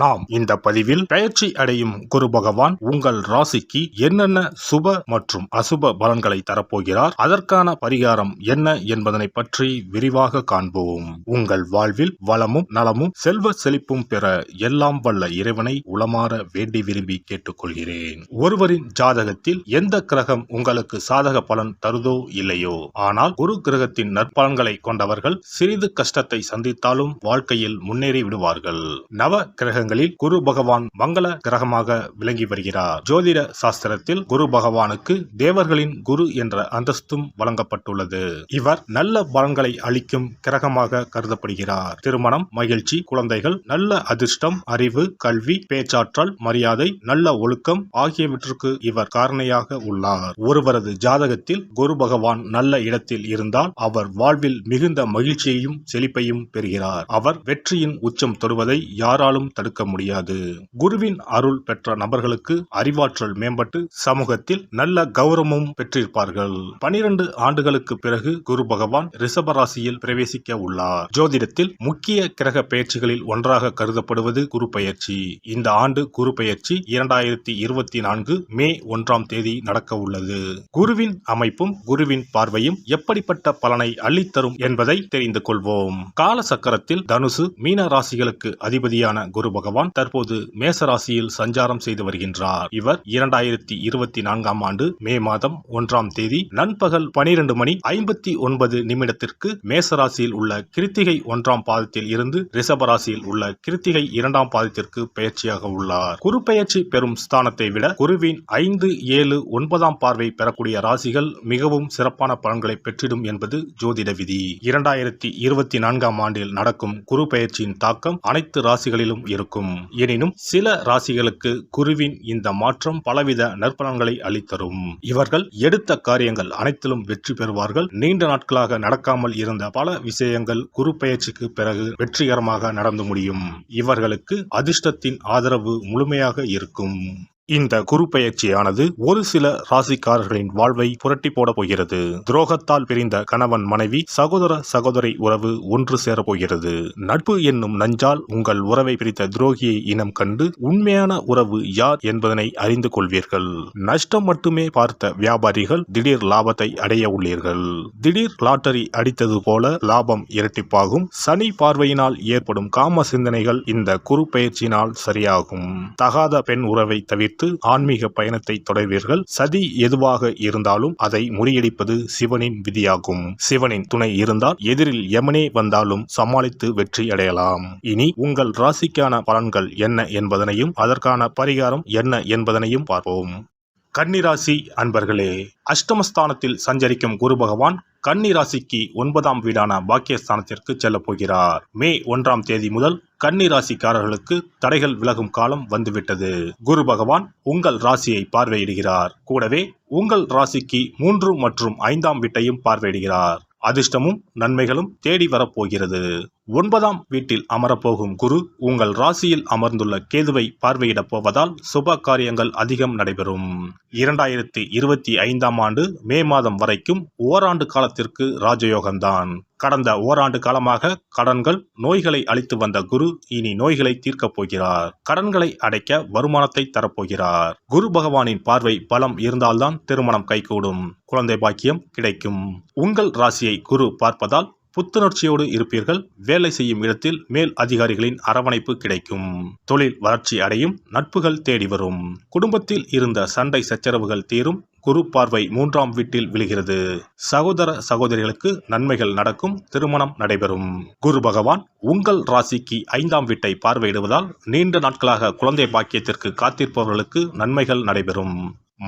நாம் இந்த பதிவில் பெயர்ச்சி அடையும் குரு பகவான் உங்கள் ராசிக்கு என்னென்ன சுப மற்றும் அசுப பலன்களை தரப்போகிறார், அதற்கான பரிகாரம் என்ன என்பதனை பற்றி விரிவாக காண்போம். உங்கள் வாழ்வில் வளமும் நலமும் செல்வ செழிப்பும் பெற எல்லாம் வல்ல இறைவனை உளமாற வேண்டி விரும்பி கேட்டுக்கொள்கிறேன். ஒருவரின் ஜாதகத்தில் எந்த கிரகம் உங்களுக்கு சாதக பலன் தருதோ இல்லையோ, ஆனால் குரு கிரகத்தின் நற்பலன்களை கொண்டவர்கள் சிறிது கஷ்டத்தை சந்தித்தாலும் வாழ்க்கையில் முன்னேறி விடுவார்கள். நவ கிரகங்களில் குரு பகவான் மங்கள கிரகமாக விளங்கி வருகிறார். ஜோதிட சாஸ்திரத்தில் குரு பகவானுக்கு தேவர்களின் குரு என்ற அந்தஸ்தும் வழங்கப்பட்டுள்ளது. இவர் நல்ல பலன்களை அளிக்கும் கிரகமாக கருதப்படுகிறார். திருமணம், மகிழ்ச்சி, குழந்தைகள், நல்ல அதிர்ஷ்டம், அறிவு, கல்வி, பேச்சாற்றல், மரியாதை, நல்ல ஒழுக்கம் ஆகியவற்றுக்கு இவர் காரணியாக உள்ளார். ஒருவரது ஜாதகத்தில் குரு பகவான் நல்ல இடத்தில் இருந்தால் அவர் வாழ்வில் மிகுந்த மகிழ்ச்சியையும் செழிப்பையும் பெறுகிறார். அவர் வெற்றியின் உச்சம் தொடுவதை யாராலும் தடுக்க முடியாது. குருவின் அருள் பெற்ற நபர்களுக்கு அறிவாற்றல் மேம்பட்டு சமூகத்தில் நல்ல கௌரவமும் பெற்றிருப்பார்கள். 12 ஆண்டுகளுக்கு பிறகு குரு பகவான் ரிஷப ராசியில் பிரவேசிக்க உள்ளார். ஜோதிடத்தில் முக்கிய கிரக பெயர்ச்சிகளில் ஒன்றாக கருதப்படுவது குரு பெயர்ச்சி. இந்த ஆண்டு குரு பெயர்ச்சி 2024 மே 1ஆம் தேதி நடக்க உள்ளது. குருவின் அமைப்பும் குருவின் பார்வையும் எப்படிப்பட்ட பலனை அள்ளித்தரும் என்பதை தெரிந்து கொள்வோம். கால சக்கரத்தில் தனுசு, மீன ராசிகளுக்கு அதிபதியான குரு பகவான் தற்போது மேச ராசியில் சஞ்சாரம் செய்து வருகின்றார். இவர் 2024ஆம் ஆண்டு மே மாதம் 1ஆம் தேதி நண்பகல் 12:59 மேச ராசியில் உள்ள கிருத்திகை 1ஆம் பாதத்தில் இருந்து ரிஷப ராசியில் உள்ள கிருத்திகை 2ஆம் பாதத்திற்கு பெயர்ச்சியாக உள்ளார். குரு பெயர்ச்சி பெறும் ஸ்தானத்தை விட குருவின் 5, 7, 9ஆம் பார்வை பெறக்கூடிய ராசிகள் மிகவும் சிறப்பான பலன்களை பெற்றிடும் என்பது ஜோதிட விதி. 2024ஆம் ஆண்டில் நடக்கும் குரு பெயர்ச்சியின் தாக்கம் அனைத்து ராசிகளிலும் இருக்கும். எனினும் சில ராசிகளுக்கு குருவின் இந்த மாற்றம் பலவித நற்பலன்களை அளித்தரும். இவர்கள் எடுத்த காரியங்கள் அனைத்திலும் வெற்றி பெறுவார்கள். நீண்ட நாட்களாக நடக்காமல் இருந்த பல விஷயங்கள் குரு பெயர்ச்சிக்கு பிறகு வெற்றிகரமாக நடந்து முடியும். இவர்களுக்கு அதிர்ஷ்டத்தின் ஆதரவு முழுமையாக இருக்கும். இந்த குரு பெயர்ச்சியானது ஒரு சில ராசிக்காரர்களின் வாழ்வை புரட்டி போட போகிறது. துரோகத்தால் பிரிந்த கணவன் மனைவி, சகோதர சகோதரி உறவு ஒன்று சேர போகிறது. நட்பு என்னும் நஞ்சால் உங்கள் உறவை பிரித்த துரோகியை இனம் கண்டு உண்மையான உறவு யார் என்பதனை அறிந்து கொள்வீர்கள். நஷ்டம் மட்டுமே பார்த்த வியாபாரிகள் திடீர் லாபத்தை அடைய உள்ளீர்கள். திடீர் லாட்டரி அடித்தது போல லாபம் இரட்டிப்பாகும். சனி பார்வையினால் ஏற்படும் காம சிந்தனைகள் இந்த குரு பெயர்ச்சியினால் சரியாகும். தகாத பெண் உறவை தவிர்த்து ஆன்மீக பயணத்தை தொடர்வீர்கள். சதி எதுவாக இருந்தாலும் அதை முறியடிப்பது சிவனின் விதியாகும். சிவனின் துணை இருந்தால் எதிரில் யமனே வந்தாலும் சமாளித்து வெற்றி அடையலாம். இனி உங்கள் ராசிக்கான பலன்கள் என்ன என்பதனையும் அதற்கான பரிகாரம் என்ன என்பதனையும் பார்ப்போம். கன்னிராசி அன்பர்களே, அஷ்டமஸ்தானத்தில் சஞ்சரிக்கும் குரு பகவான் கன்னிராசிக்கு 9ஆம் வீடான பாக்கியஸ்தானத்திற்கு செல்ல போகிறார். மே 1ஆம் தேதி முதல் கன்னிராசிக்காரர்களுக்கு தடைகள் விலகும் காலம் வந்துவிட்டது. குரு பகவான் உங்கள் ராசியை பார்வையிடுகிறார். கூடவே உங்கள் ராசிக்கு 3 மற்றும் 5ஆம் வீட்டையும் பார்வையிடுகிறார். அதிர்ஷ்டமும் நன்மைகளும் தேடி வரப்போகிறது. 9ஆம் வீட்டில் அமரப்போகும் குரு உங்கள் ராசியில் அமர்ந்துள்ள கேதுவை பார்வையிடப் போவதால் சுப காரியங்கள் அதிகம் நடைபெறும். 2025ஆம் ஆண்டு மே மாதம் வரைக்கும் ஓராண்டு காலத்திற்கு ராஜயோகம்தான். கடந்த ஓராண்டு காலமாக கடன்கள், நோய்களை அளித்து வந்த குரு இனி நோய்களை தீர்க்கப் போகிறார். கடன்களை அடைக்க வருமானத்தை தரப்போகிறார். குரு பகவானின் பார்வை பலம் இருந்தால்தான் திருமணம் கைகூடும், குழந்தை பாக்கியம் கிடைக்கும். உங்கள் ராசியை குரு பார்ப்பதால் புத்துணர்ச்சியோடு இருப்பீர்கள். வேலை செய்யும் இடத்தில் மேல் அதிகாரிகளின் அரவணைப்பு கிடைக்கும். தொழில் வளர்ச்சி அடையும். நட்புகள் தேடி வரும். குடும்பத்தில் இருந்த சண்டை சச்சரவுகள் தீரும். குரு பார்வை 3ஆம் வீட்டில் விழுகிறது. சகோதர சகோதரிகளுக்கு நன்மைகள் நடக்கும். திருமணம் நடைபெறும். குரு பகவான் உங்கள் ராசிக்கு 5ஆம் வீட்டை பார்வையிடுவதால் நீண்ட நாட்களாக குழந்தை பாக்கியத்திற்கு காத்திருப்பவர்களுக்கு நன்மைகள் நடைபெறும்.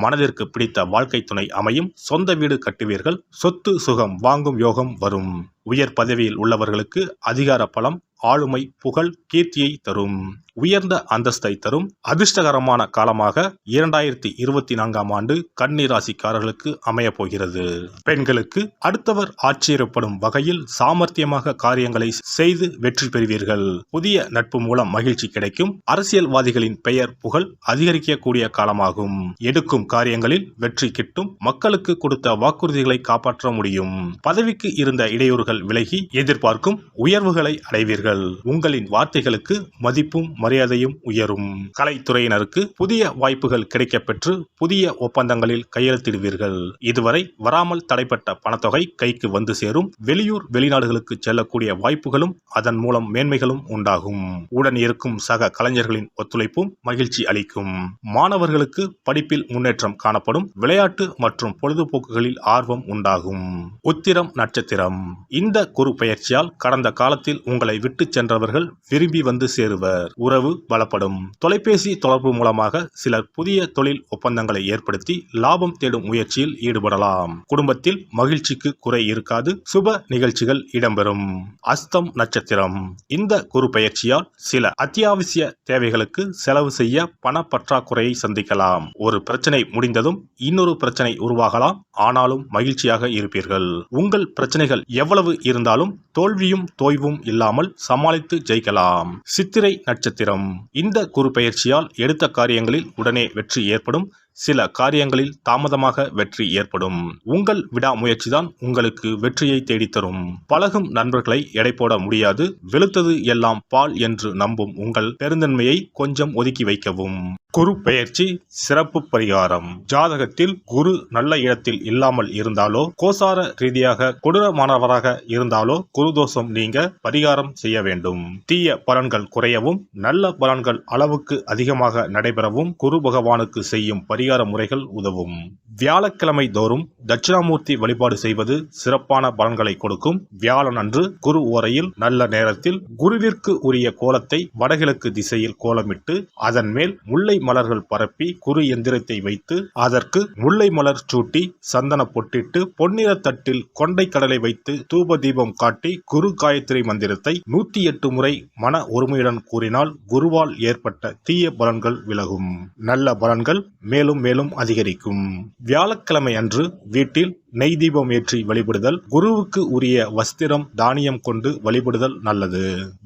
மனதிற்கு பிடித்த வாழ்க்கை துணை அமையும். சொந்த வீடு கட்டுவீர்கள். சொத்து சுகம் வாங்கும் யோகம் வரும். உயர் பதவியில் உள்ளவர்களுக்கு அதிகார பலம், ஆளுமை, புகழ், கீர்த்தியை தரும். உயர்ந்த அந்தஸ்தை தரும். அதிர்ஷ்டகரமான காலமாக 2024ஆம் ஆண்டு கன்னி ராசிக்காரர்களுக்கு அமைய போகிறது. பெண்களுக்கு அடுத்தவர் ஆச்சரியப்படும் வகையில் சாமர்த்தியமாக காரியங்களை செய்து வெற்றி பெறுவீர்கள். புதிய நட்பு மூலம் மகிழ்ச்சி கிடைக்கும். அரசியல்வாதிகளின் பெயர் புகழ் அதிகரிக்கக்கூடிய காலமாகும். எடுக்கும் காரியங்களில் வெற்றி கிட்டும். மக்களுக்கு கொடுத்த வாக்குறுதிகளை காப்பாற்ற முடியும். பதவிக்கு இருந்த இடையூறுகள் பிரச்சனைகள் விலகி எதிர்பார்க்கும் உயர்வுகளை அடைவீர்கள். உங்களின் வார்த்தைகளுக்கு மதிப்பும் மரியாதையும் உயரும். கலைத்துறையினருக்கு புதிய வாய்ப்புகள் கிடைக்கப்பெற்று புதிய ஒப்பந்தங்களில் கையெழுத்திடுவீர்கள். இதுவரை வராமல் தடைப்பட்ட பணத்தொகை கைக்கு வந்து சேரும். வெளியூர் வெளிநாடுகளுக்கு செல்லக்கூடிய வாய்ப்புகளும் அதன் மூலம் மேன்மைகளும் உண்டாகும். உடன் இருக்கும் சக கலைஞர்களின் ஒத்துழைப்பும் மகிழ்ச்சி அளிக்கும். மாணவர்களுக்கு படிப்பில் முன்னேற்றம் காணப்படும். விளையாட்டு மற்றும் பொழுதுபோக்குகளில் ஆர்வம் உண்டாகும். உத்திரம் நட்சத்திரம். இந்த குரு பெயர்ச்சியால் கடந்த காலத்தில் உங்களை விட்டு சென்றவர்கள் விரும்பி வந்து சேருவர். உறவு பலப்படும். தொலைபேசி தொடர்பு மூலமாக சிலர் புதிய தொழில் ஒப்பந்தங்களை ஏற்படுத்தி லாபம் தேடும் முயற்சியில் ஈடுபடலாம். குடும்பத்தில் மகிழ்ச்சிக்கு குறை இருக்காது. சுப நிகழ்ச்சிகள் இடம்பெறும். அஸ்தம் நட்சத்திரம். இந்த குரு பெயர்ச்சியால் சில அத்தியாவசிய தேவைகளுக்கு செலவு செய்ய பண பற்றாக்குறையை சந்திக்கலாம். ஒரு பிரச்சனை முடிந்ததும் இன்னொரு பிரச்சனை உருவாகலாம். ஆனாலும் மகிழ்ச்சியாக இருப்பீர்கள். உங்கள் பிரச்சனைகள் எவ்வளவு இருந்தாலும் தோல்வியும் தோய்வும் இல்லாமல் சமாளித்து ஜெயிக்கலாம். சித்திரை நட்சத்திரம். இந்த குரு பெயர்ச்சியால் எடுத்த காரியங்களில் உடனே வெற்றி ஏற்படும். சில காரியங்களில் தாமதமாக வெற்றி ஏற்படும். உங்கள் விடாமுயற்சிதான் உங்களுக்கு வெற்றியை தேடித்தரும். பழகும் நண்பர்களை எடை போட முடியாது. வெளுத்தது எல்லாம் பால் என்று நம்பும் உங்கள் பெருந்தன்மையை கொஞ்சம் ஒதுக்கி வைக்கவும். குரு பெயர்ச்சி சிறப்பு பரிகாரம். ஜாதகத்தில் குரு நல்ல இடத்தில் இல்லாமல் இருந்தாலோ கோசார ரீதியாக கொடூரமானவராக இருந்தாலோ குரு தோஷம் நீங்க பரிகாரம் செய்ய வேண்டும். தீய பலன்கள் குறையவும் நல்ல பலன்கள் அளவுக்கு அதிகமாக நடைபெறவும் குரு பகவானுக்கு செய்யும் பரிகார முறைகள் உதவும். வியாழக்கிழமை தோறும் தட்சிணாமூர்த்தி வழிபாடு செய்வது சிறப்பான பலன்களை கொடுக்கும். வியாழன் அன்று குரு ஓரையில் நல்ல நேரத்தில் குருவிற்கு உரிய கோலத்தை வடகிழக்கு திசையில் கோலமிட்டு அதன் மேல் முல்லை மலர்கள் பரப்பி குரு எந்திரத்தை வைத்து அதற்கு முல்லை மலர் சூட்டி சந்தன பொட்டிட்டு பொன்னிற தட்டில் கொண்டை கடலை வைத்து தூப தீபம் காட்டி குரு காயத்ரி மந்திரத்தை 108 முறை மன ஒருமையுடன் கூறினால் குருவால் ஏற்பட்ட தீய பலன்கள் விலகும். நல்ல பலன்கள் மேலும் மேலும் அதிகரிக்கும். வியாழக்கிழமை அன்று வீட்டில் நெய் தீபம் ஏற்றி வழிபடுதல். குருவுக்கு உரிய வஸ்திரம் தானியம் கொண்டு வழிபடுதல் நல்லது.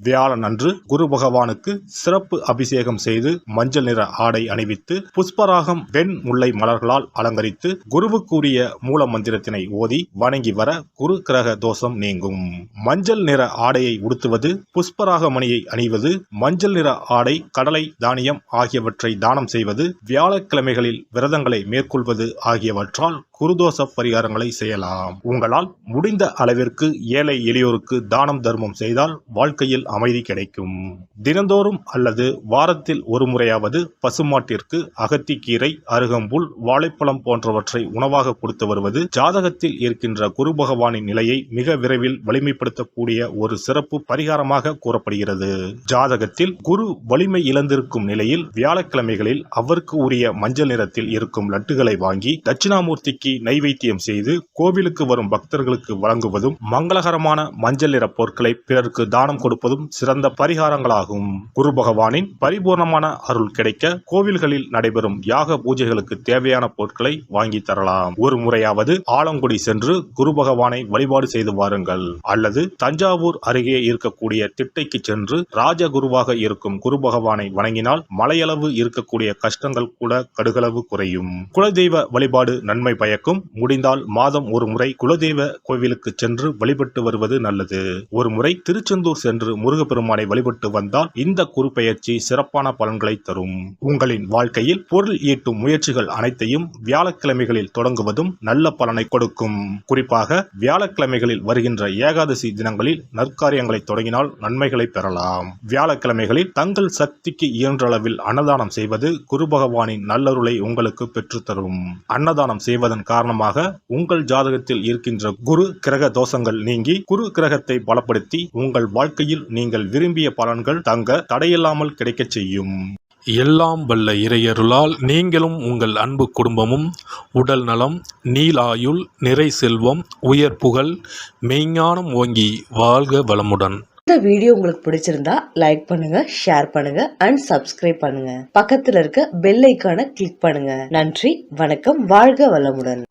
வியாழன் அன்று குரு பகவானுக்கு சிறப்பு அபிஷேகம் செய்து மஞ்சள் நிற ஆடை அணிவித்து புஷ்பராகம் வெண் முல்லை மலர்களால் அலங்கரித்து குருவுக்கு உரிய மூல மந்திரத்தினை ஓதி வணங்கி வர குரு கிரக தோஷம் நீங்கும். மஞ்சள் நிற ஆடையை உடுத்துவது, புஷ்பராக மணியை அணிவது, மஞ்சள் நிற ஆடை, கடலை, தானியம் ஆகியவற்றை தானம் செய்வது, வியாழக்கிழமைகளில் விரதங்களை மேற்கொள்வது ஆகியவற்றால் குருதோஷ பரிகாரங்களை செய்யலாம். உங்களால் முடிந்த அளவிற்கு ஏழை எளியோருக்கு தானம் தர்மம் செய்தால் வாழ்க்கையில் அமைதி கிடைக்கும். தினந்தோறும் அல்லது வாரத்தில் ஒரு முறையாவது பசுமாட்டிற்கு அகத்திக்கீரை, அருகம்புல், வாழைப்பழம் போன்றவற்றை உணவாக கொடுத்து வருவது ஜாதகத்தில் இருக்கின்ற குரு பகவானின் நிலையை மிக விரைவில் வலிமைப்படுத்தக்கூடிய ஒரு சிறப்பு பரிகாரமாக கூறப்படுகிறது. ஜாதகத்தில் குரு வலிமை இழந்திருக்கும் நிலையில் வியாழக்கிழமைகளில் அவருக்கு உரிய மஞ்சள் நிறத்தில் இருக்கும் லட்டுகளை வாங்கி தட்சிணாமூர்த்திக்கு நைவேத்தியம் செய்து கோவிலுக்கு வரும் பக்தர்களுக்கு வழங்குவதும் மங்களகரமான மஞ்சள் நிற பொருட்களை பிறருக்கு தானம் கொடுப்பதும் சிறந்த பரிகாரங்களாகும். குரு பகவானின் பரிபூர்ணமான அருள் கிடைக்க கோவில்களில் நடைபெறும் யாக பூஜைகளுக்கு தேவையான பொருட்களை வாங்கி தரலாம். ஒரு முறையாவது ஆலங்குடி சென்று குரு பகவானை வழிபாடு செய்து வாருங்கள். அல்லது தஞ்சாவூர் அருகே இருக்கக்கூடிய திட்டைக்கு சென்று ராஜகுருவாக இருக்கும் குரு பகவானை வணங்கினால் மலையளவு இருக்கக்கூடிய கஷ்டங்கள் கூட கடுகளவு குறையும். குலதெய்வ வழிபாடு நன்மை பயக்கும். முடிந்தால் மாதம் ஒரு முறை குலதெய்வ கோவிலுக்கு சென்று வழிபட்டு வருவது நல்லது. ஒரு முறை திருச்செந்தூர் சென்று முருகப்பெருமானை வழிபட்டு வந்தால் இந்த குரு பெயர்ச்சி சிறப்பான பலன்களை தரும். உங்களின் வாழ்க்கையில் பொருள் ஈட்டும் முயற்சிகள் அனைத்தையும் வியாழக்கிழமைகளில் தொடங்குவதும் நல்ல பலனை கொடுக்கும். குறிப்பாக வியாழக்கிழமைகளில் வருகின்ற ஏகாதசி தினங்களில் நற்காரியங்களை தொடங்கினால் நன்மைகளை பெறலாம். வியாழக்கிழமைகளில் தங்கள் சக்திக்கு இயன்ற அளவில் அன்னதானம் செய்வது குரு பகவானின் நல்லருளை உங்களுக்கு பெற்றுத்தரும். அன்னதானம் செய்வதன் காரணமாக உங்கள் ஜாதகத்தில் இருக்கின்ற குரு கிரக தோஷங்கள் நீங்கி குரு கிரகத்தை பலப்படுத்தி உங்கள் வாழ்க்கையில் நீங்கள் விரும்பிய பலன்கள் தங்க தடையில்லாமல் கிடைக்கச் செய்யும். எல்லாம் வல்ல இறையருளால் நீங்களும் உங்கள் அன்பு குடும்பமும் உடல் நலம், நீலாயுள், நிறை செல்வம், உயர் புகழ், மெய்ஞானம் ஓங்கி வாழ்க வளமுடன். இந்த வீடியோ உங்களுக்கு பிடிச்சிருந்தா லைக் பண்ணுங்க, ஷேர் பண்ணுங்க அண்ட் சப்ஸ்கிரைப் பண்ணுங்க. பக்கத்துல இருக்க பெல் ஐகானை கிளிக் பண்ணுங்க. நன்றி, வணக்கம், வாழ்க வளமுடன்.